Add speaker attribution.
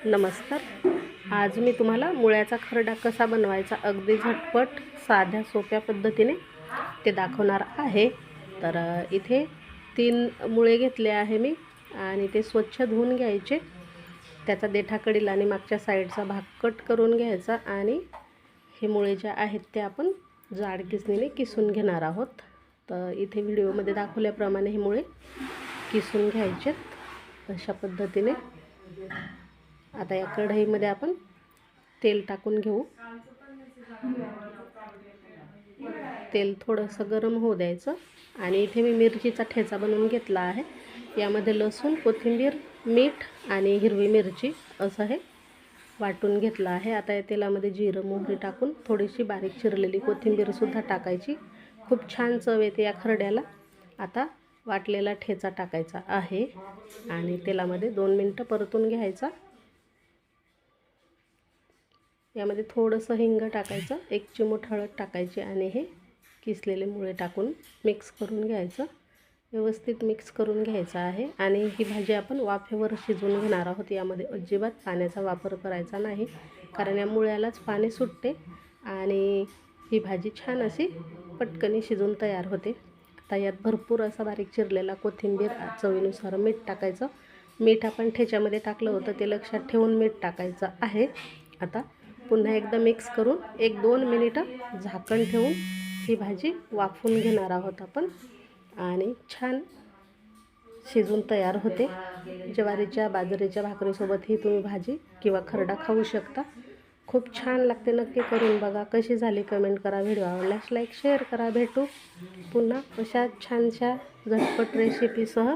Speaker 1: नमस्कार. आज मी तुम्हाला मुळ्याचा खरडा कसा बनवायचा अगदी झटपट साध्या सोप्या पद्धतीने ते दाखवणार आहे. तर इथे 3 मुळे घेतले आहे मी आणि ते स्वच्छ धुवून घ्यायचे. त्याचा देठाकडील आणि मागच्या साईडचा भाग कट करून घ्यायचा आणि हे मुळे जे आहेत ते आपण जाड किसणीने किसून घेणार आहोत. तर इथे व्हिडिओमध्ये दाखवल्याप्रमाणे हे मुळे किसून घ्यायचेत अशा पद्धतीने. आता या कढईमध्ये आपण तेल टाकून घेऊ. तेल थोडंसं गरम होऊ द्यायचं आणि इथे मी मिरचीचा ठेचा बनवून घेतला आहे. यामध्ये लसूण, कोथिंबीर, मीठ आणि हिरवी मिरची असं हे वाटून घेतलं आहे. आता या तेलामध्ये जिरं, मोहरी टाकून थोडीशी बारीक चिरलेली कोथिंबीरसुद्धा टाकायची. खूप छान चव येते या खरड्याला. आता वाटलेला ठेचा टाकायचा आहे आणि तेलामध्ये 2 मिनटं परतून घ्यायचा. यामध्ये थोडंसं हिंग टाकायचं, 1 चिमूट हळद टाकायची आणि हे किसलेले मुळे टाकून मिक्स करून घ्यायचं. व्यवस्थित मिक्स करून घ्यायचं आहे आणि ही भाजी आपण वाफेवर शिजवून घेणार आहोत. यामध्ये अजिबात पाण्याचा वापर करायचा नाही, कारण या मुळ्यालाच पाणी सुटते आणि ही भाजी छान अशी पटकन शिजून तयार होते. आता यात भरपूर असा बारीक चिरलेला कोथिंबीर, चवीनुसार मीठ टाकायचं. मीठ आपण ठेच्यामध्ये टाकलं होतं ते लक्षात ठेवून मीठ टाकायचं आहे. आता पुन्हा एकदा मिक्स करून 1-2 मिनिटं झाकण ठेवून ही भाजी वाफवून घेणार आहोत आपण आणि छान शिजून तयार होते. ज्वारीच्या, बाजरीच्या भाकरीसोबत ही तुम्ही भाजी किंवा खरडा खाऊ शकता. खूप छान लागते. नक्की करून बघा. कशी झाली कमेंट करा. व्हिडिओ आवडल्यास लाईक शेअर करा. भेटू पुन्हा अशा छानशा झटपट रेसिपीसह.